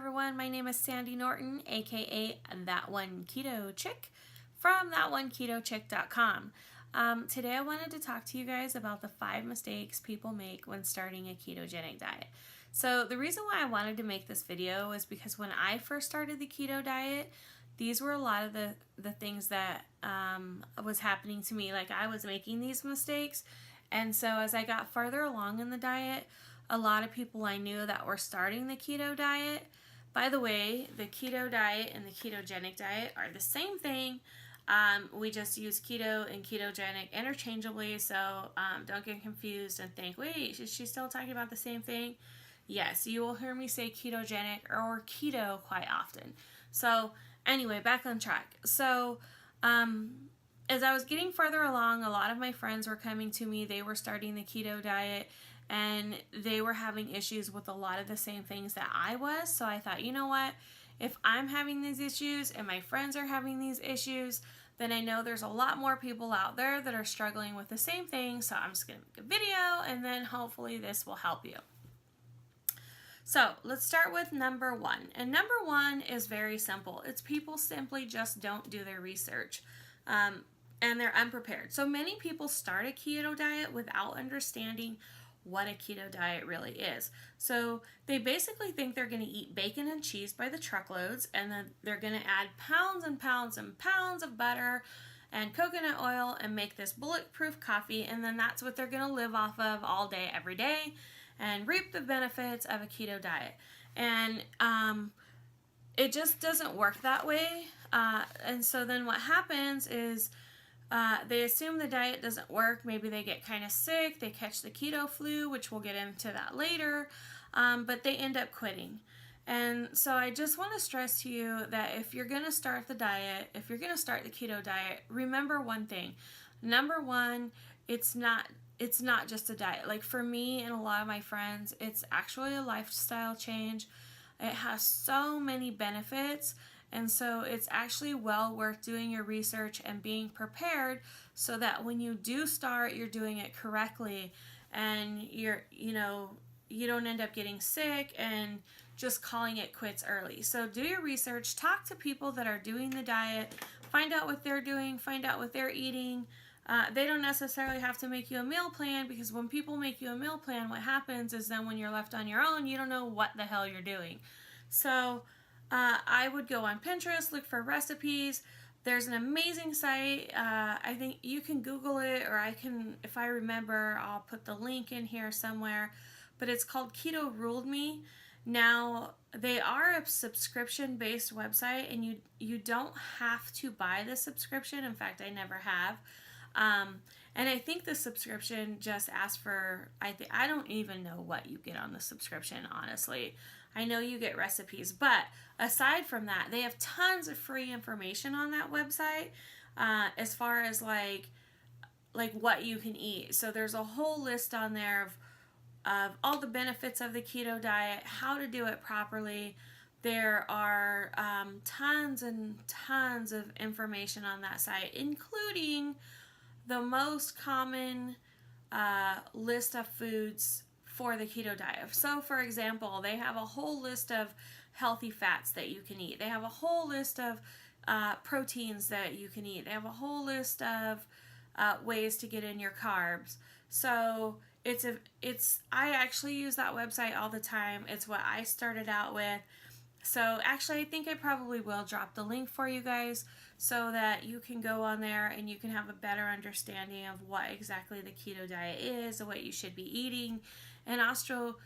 everyone, my name is Sandy Norton, aka That1KetoChic from That1KetoChic.com. Today I wanted to talk to you guys about the 5 mistakes people make when starting a ketogenic diet. So the reason why I wanted to make this video is because when I first started the keto diet, these were a lot of the things that was happening to me. Like, I was making these mistakes, and so as I got further along in the diet, a lot of people I knew that were starting the keto diet. By the way, the keto diet and the ketogenic diet are the same thing. We just use keto and ketogenic interchangeably, so don't get confused and think, wait, is she still talking about the same thing? Yes, you will hear me say ketogenic or keto quite often. So anyway, back on track. So as I was getting further along, a lot of my friends were coming to me. They were starting the keto diet, and they were having issues with a lot of the same things that I was. So I thought, you know what? If I'm having these issues and my friends are having these issues, then I know there's a lot more people out there that are struggling with the same thing. So I'm just going to make a video, and then hopefully this will help you. So let's start with number 1. And number 1 is very simple. It's people simply just don't do their research. And they're unprepared. So many people start a keto diet without understanding what a keto diet really is. So they basically think they're going to eat bacon and cheese by the truckloads, and then they're going to add pounds and pounds and pounds of butter and coconut oil and make this bulletproof coffee, and then that's what they're going to live off of all day, every day, and reap the benefits of a keto diet. And it just doesn't work that way. And so then what happens is they assume the diet doesn't work. Maybe they get kind of sick. They catch the keto flu, which we'll get into that later. But they end up quitting. And so I just want to stress to you that if you're going to start the diet, if you're going to start the keto diet, remember one thing. Number 1, it's not just a diet. Like, for me and a lot of my friends, it's actually a lifestyle change. It has so many benefits. And so it's actually well worth doing your research and being prepared so that when you do start, you're doing it correctly, and you don't end up getting sick and just calling it quits early. So do your research, talk to people that are doing the diet, find out what they're doing, find out what they're eating. They don't necessarily have to make you a meal plan, because when people make you a meal plan, what happens is then when you're left on your own, you don't know what the hell you're doing. So I would go on Pinterest, look for recipes. There's an amazing site. I think you can Google it, or I can, if I remember, I'll put the link in here somewhere. But it's called Keto Ruled Me. Now, they are a subscription-based website, and you don't have to buy the subscription. In fact, I never have. And I think the subscription just asks for, I don't even know what you get on the subscription, honestly. I know you get recipes, but aside from that, they have tons of free information on that website, as far as like what you can eat. So there's a whole list on there of all the benefits of the keto diet, how to do it properly. There are tons and tons of information on that site, including the most common list of foods for the keto diet. So, for example, they have a whole list of healthy fats that you can eat. They have a whole list of proteins that you can eat. They have a whole list of ways to get in your carbs. So I actually use that website all the time. It's what I started out with. So actually, I think I probably will drop the link for you guys so that you can go on there and you can have a better understanding of what exactly the keto diet is and what you should be eating. And also,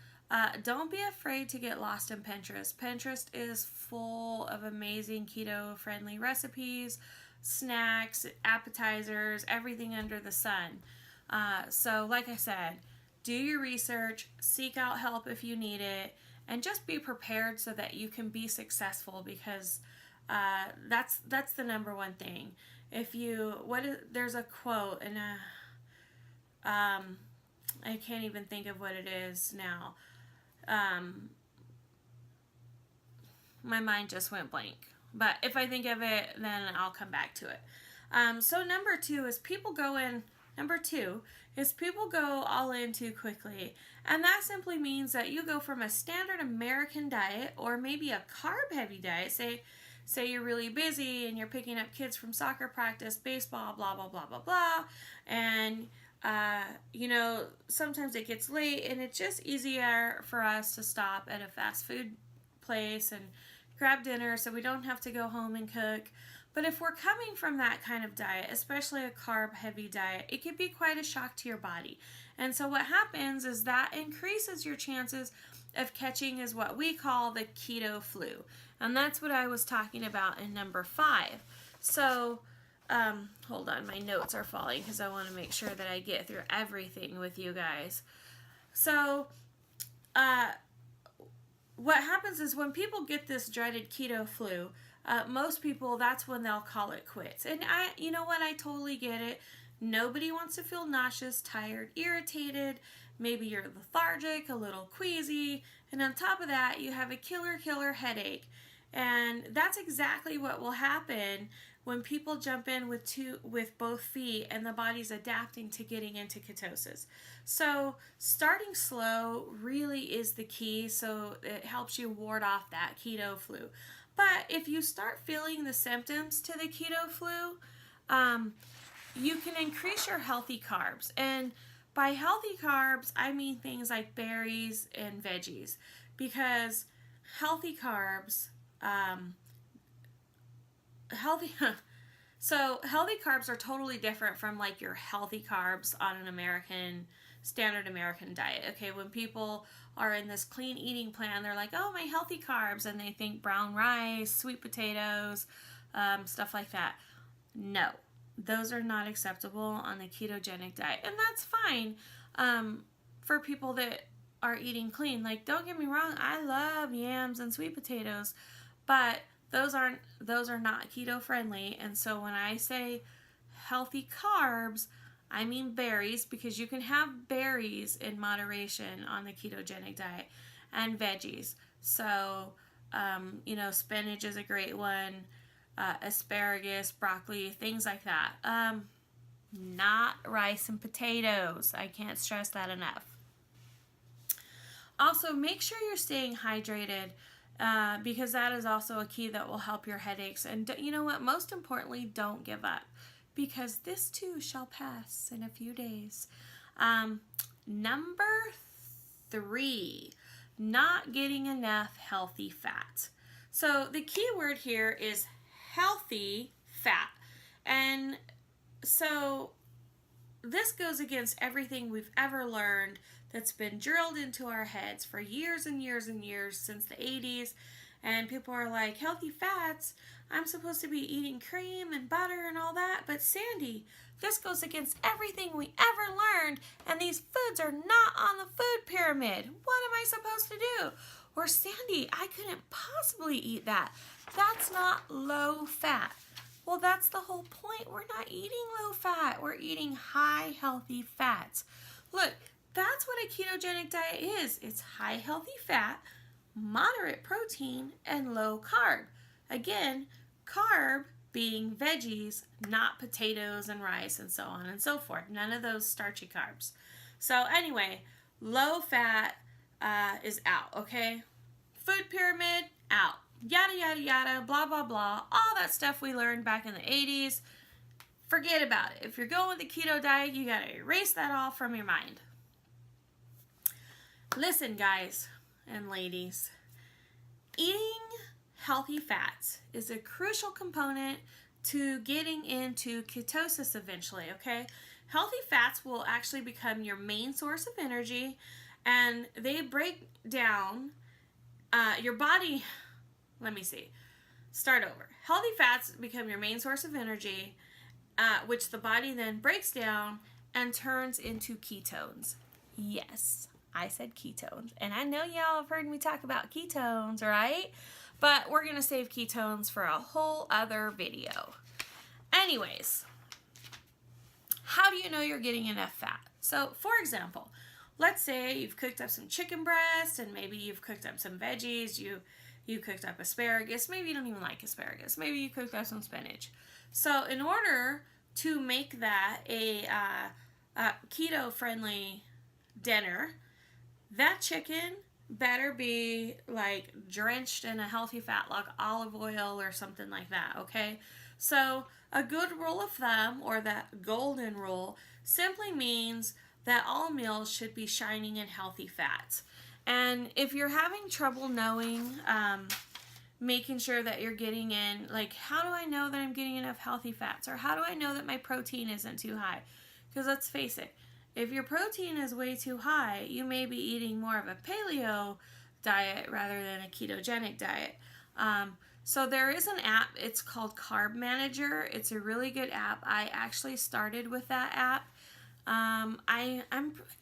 don't be afraid to get lost in Pinterest. Pinterest is full of amazing keto-friendly recipes, snacks, appetizers, everything under the sun. So like I said, do your research, seek out help if you need it, and just be prepared so that you can be successful, because that's the number 1 thing. There's a quote, and I can't even think of what it is now. My mind just went blank. But if I think of it, then I'll come back to it. So number 2 is people go in Number 2 is people go all in too quickly. And that simply means that you go from a standard American diet or maybe a carb-heavy diet. Say you're really busy and you're picking up kids from soccer practice, baseball, blah, blah, blah, blah, blah. And, sometimes it gets late and it's just easier for us to stop at a fast food place and grab dinner so we don't have to go home and cook. But if we're coming from that kind of diet, especially a carb-heavy diet, it could be quite a shock to your body. And so what happens is that increases your chances of catching is what we call the keto flu. And that's what I was talking about in number 5. So, hold on, my notes are falling because I want to make sure that I get through everything with you guys. So, what happens is when people get this dreaded keto flu, most people, that's when they'll call it quits. And you know what, I totally get it. Nobody wants to feel nauseous, tired, irritated. Maybe you're lethargic, a little queasy, and on top of that, you have a killer headache. And that's exactly what will happen when people jump in with both feet and the body's adapting to getting into ketosis. So starting slow really is the key, so it helps you ward off that keto flu. But if you start feeling the symptoms to the keto flu, you can increase your healthy carbs. And by healthy carbs, I mean things like berries and veggies, because healthy carbs, healthy carbs are totally different from like your healthy carbs on an standard American diet. Okay, when people are in this clean eating plan, they're like, oh, my healthy carbs, and they think brown rice, sweet potatoes, stuff like that. No, those are not acceptable on the ketogenic diet, and that's fine for people that are eating clean. Like, don't get me wrong, I love yams and sweet potatoes, but those are not keto friendly. And so when I say healthy carbs, I mean berries, because you can have berries in moderation on the ketogenic diet, and veggies. So, spinach is a great one, asparagus, broccoli, things like that. Not rice and potatoes. I can't stress that enough. Also, make sure you're staying hydrated, because that is also a key that will help your headaches. And you know what? Most importantly, don't give up, because this too shall pass in a few days. Number 3, not getting enough healthy fat. So the key word here is healthy fat. And so this goes against everything we've ever learned that's been drilled into our heads for years and years and years, since the 80s. And people are like, healthy fats, I'm supposed to be eating cream and butter and all that. But Sandy, this goes against everything we ever learned, and these foods are not on the food pyramid. What am I supposed to do? Or Sandy, I couldn't possibly eat that. That's not low fat. Well, that's the whole point. We're not eating low fat. We're eating high healthy fats. Look, that's what a ketogenic diet is. It's high healthy fat, moderate protein, and low carb. Again, carb being veggies, not potatoes and rice and so on and so forth. None of those starchy carbs. So anyway, low fat is out, okay? Food pyramid, out. Yada, yada, yada, blah, blah, blah. All that stuff we learned back in the 80s, forget about it. If you're going with the keto diet, you gotta erase that all from your mind. Listen, guys and ladies, eating healthy fats is a crucial component to getting into ketosis eventually, okay? Healthy fats will actually become your main source of energy, and they break down your body. Let me see. Start over. Healthy fats become your main source of energy, which the body then breaks down and turns into ketones. Yes, I said ketones. And I know y'all have heard me talk about ketones, right? But we're going to save ketones for a whole other video. Anyways, how do you know you're getting enough fat? So, for example, let's say you've cooked up some chicken breast, and maybe you've cooked up some veggies. You cooked up asparagus. Maybe you don't even like asparagus. Maybe you cooked up some spinach. So in order to make that a keto-friendly dinner, that chicken better be like drenched in a healthy fat like olive oil or something like that, okay? So a good rule of thumb, or that golden rule, simply means that all meals should be shining in healthy fats. And if you're having trouble knowing, making sure that you're getting in, like, how do I know that I'm getting enough healthy fats? Or how do I know that my protein isn't too high? Because let's face it, if your protein is way too high, you may be eating more of a paleo diet rather than a ketogenic diet. So there is an app, it's called Carb Manager. It's a really good app. I actually started with that app. I'm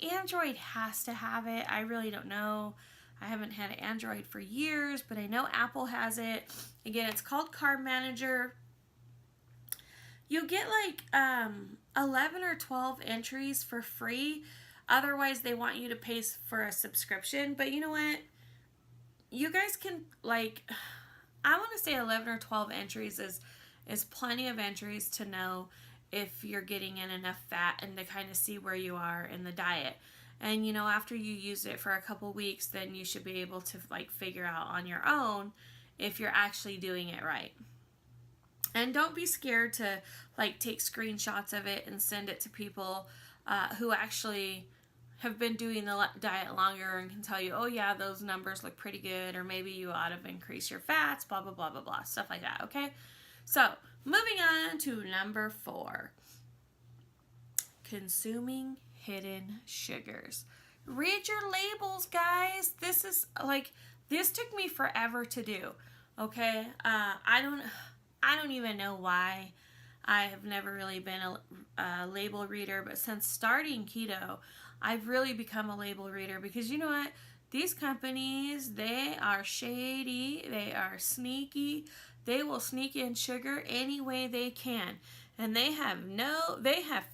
Android has to have it. I really don't know. I haven't had an Android for years, but I know Apple has it. Again, it's called Carb Manager. You get like 11 or 12 entries for free. Otherwise, they want you to pay for a subscription. But you know what? You guys can, like, I want to say 11 or 12 entries is plenty of entries to know if you're getting in enough fat and to kind of see where you are in the diet. And, you know, after you use it for a couple weeks, then you should be able to, like, figure out on your own if you're actually doing it right. And don't be scared to, like, take screenshots of it and send it to people who actually have been doing the diet longer and can tell you, oh, yeah, those numbers look pretty good, or maybe you ought to increase your fats, blah, blah, blah, blah, blah, stuff like that, okay? So, moving on to number 4. Consuming hidden sugars. Read your labels, guys. This took me forever to do, okay? I don't even know why. I have never really been a label reader, but since starting keto, I've really become a label reader, because you know what? These companies, they are shady, they are sneaky, they will sneak in sugar any way they can. And they have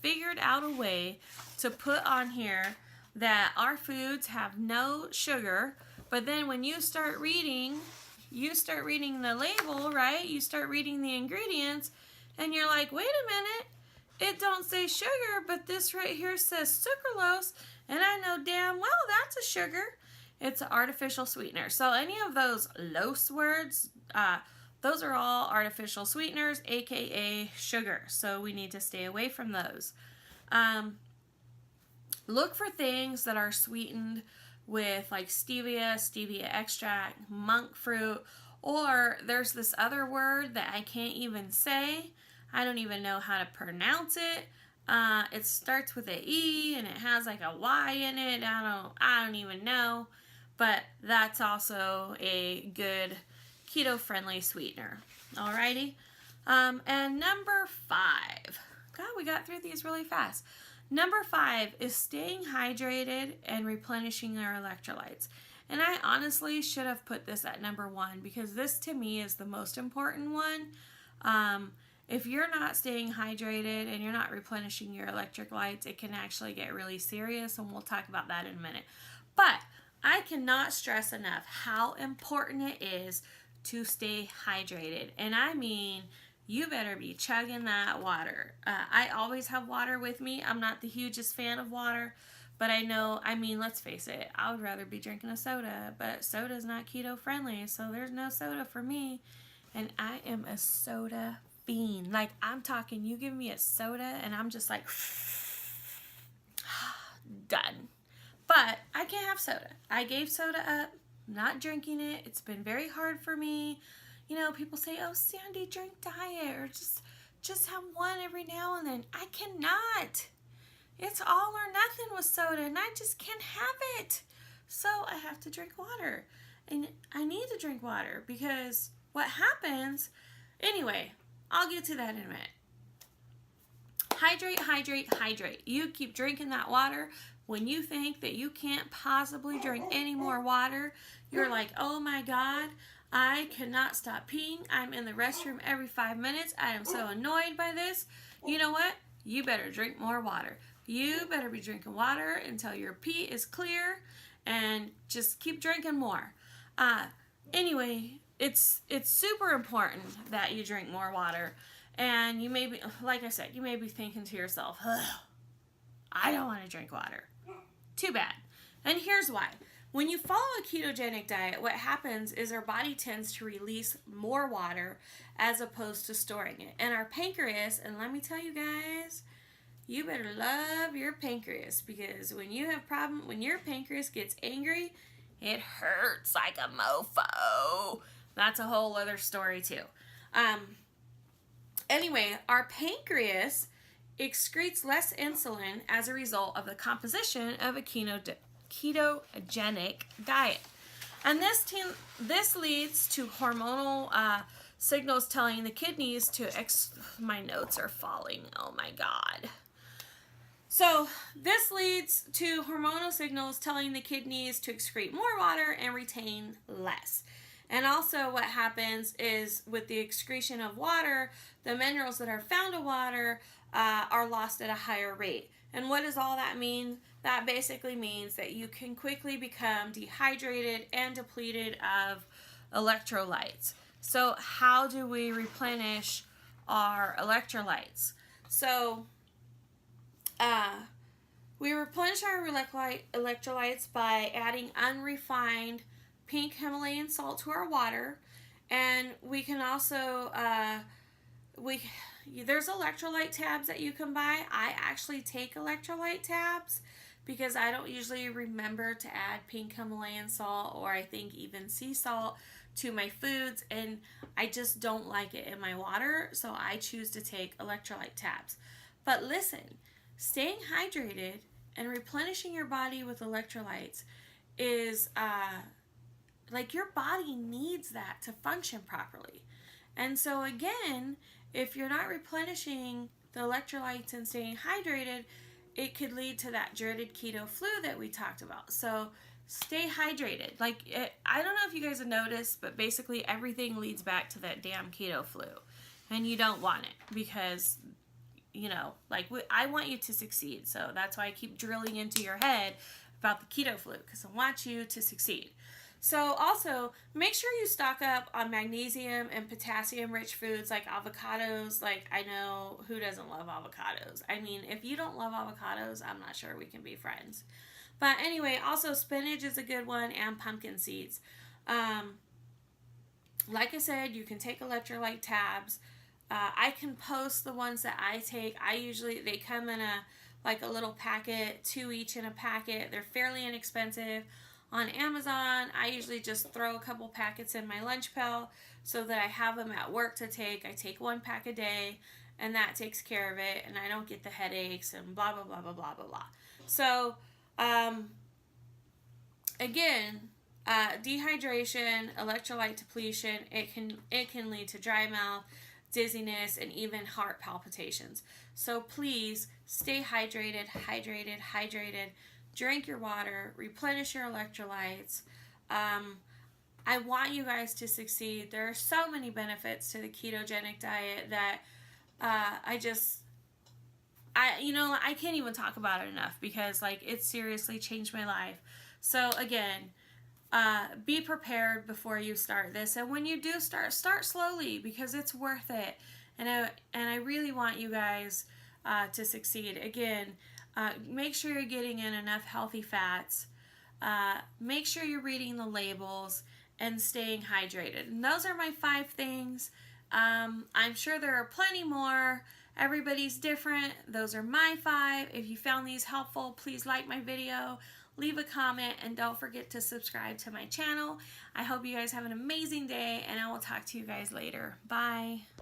figured out a way to put on here that our foods have no sugar, but then when you start reading the label, right? You start reading the ingredients, and you're like, wait a minute, it don't say sugar, but this right here says sucralose, and I know damn well that's a sugar. It's an artificial sweetener. So any of those lose words, those are all artificial sweeteners, aka sugar. So we need to stay away from those. Look for things that are sweetened with like stevia extract, monk fruit, or there's this other word that I can't even say. I don't even know how to pronounce it. It starts with an E and it has like a Y in it. I don't even know. But that's also a good keto-friendly sweetener. Alrighty. And number 5. God, we got through these really fast. Number 5 is staying hydrated and replenishing our electrolytes. And I honestly should have put this at number 1, because this to me is the most important one. If you're not staying hydrated and you're not replenishing your electrolytes, it can actually get really serious, and we'll talk about that in a minute. But I cannot stress enough how important it is to stay hydrated. And I mean, you better be chugging that water. I always have water with me. I'm not the hugest fan of water, but let's face it, I would rather be drinking a soda, but soda's not keto friendly, so there's no soda for me. And I am a soda fiend. Like, I'm talking, you give me a soda and I'm just like, done. But I can't have soda. I gave soda up, not drinking it. It's been very hard for me. You know, people say, oh, Sandy, drink diet, or just have one every now and then. I cannot. It's all or nothing with soda, and I just can't have it. So I have to drink water. And I need to drink water, because what happens, anyway, I'll get to that in a minute. Hydrate, hydrate, hydrate. You keep drinking that water. When you think that you can't possibly drink any more water, you're like, oh my God, I cannot stop peeing. I'm in the restroom every 5 minutes. I am so annoyed by this. You know what? You better drink more water. You better be drinking water until your pee is clear, and just keep drinking more. Anyway, it's super important that you drink more water. And you may be, like I said, you may be thinking to yourself, I don't want to drink water. Too bad. And here's why. When you follow a ketogenic diet, what happens is our body tends to release more water as opposed to storing it. And our pancreas, and let me tell you guys, you better love your pancreas, because when you have when your pancreas gets angry, it hurts like a mofo. That's a whole other story too. Anyway, our pancreas excretes less insulin as a result of the composition of a ketogenic diet. And this leads to hormonal signals telling the kidneys to my notes are falling. Oh my God. So this leads to hormonal signals telling the kidneys to excrete more water and retain less. And also what happens is with the excretion of water, the minerals that are found in water are lost at a higher rate. And what does all that mean? That basically means that you can quickly become dehydrated and depleted of electrolytes. So how do we replenish our electrolytes? So we replenish our electrolytes by adding unrefined pink Himalayan salt to our water. And we can also, there's electrolyte tabs that you can buy. I actually take electrolyte tabs because I don't usually remember to add pink Himalayan salt, or I think even sea salt, to my foods, and I just don't like it in my water, so I choose to take electrolyte tabs. But listen, staying hydrated and replenishing your body with electrolytes is like your body needs that to function properly. And so again, if you're not replenishing the electrolytes and staying hydrated, it could lead to that dreaded keto flu that we talked about. So stay hydrated. I don't know if you guys have noticed, but basically everything leads back to that damn keto flu. And you don't want it because, I want you to succeed. So that's why I keep drilling into your head about the keto flu, because I want you to succeed. So also, make sure you stock up on magnesium and potassium-rich foods like avocados. I know who doesn't love avocados. I mean, if you don't love avocados, I'm not sure we can be friends. But anyway, also spinach is a good one, and pumpkin seeds. Like I said, you can take electrolyte tabs. I can post the ones that I take. They come in a little packet, 2 each in a packet. They're fairly inexpensive. On Amazon, I usually just throw a couple packets in my lunch pail so that I have them at work to take. I take 1 pack a day, and that takes care of it, and I don't get the headaches and blah, blah, blah, blah, blah, blah, blah. So, again, dehydration, electrolyte depletion, it can lead to dry mouth, dizziness, and even heart palpitations. So please stay hydrated. Drink your water, replenish your electrolytes. I want you guys to succeed. There are so many benefits to the ketogenic diet that I can't even talk about it enough, because it seriously changed my life. So again, be prepared before you start this, and when you do start slowly, because it's worth it. And I really want you guys to succeed. Again, make sure you're getting in enough healthy fats. Make sure you're reading the labels and staying hydrated. And those are my 5 things. I'm sure there are plenty more. Everybody's different. Those are my 5. If you found these helpful, please like my video, leave a comment, and don't forget to subscribe to my channel. I hope you guys have an amazing day, and I will talk to you guys later. Bye.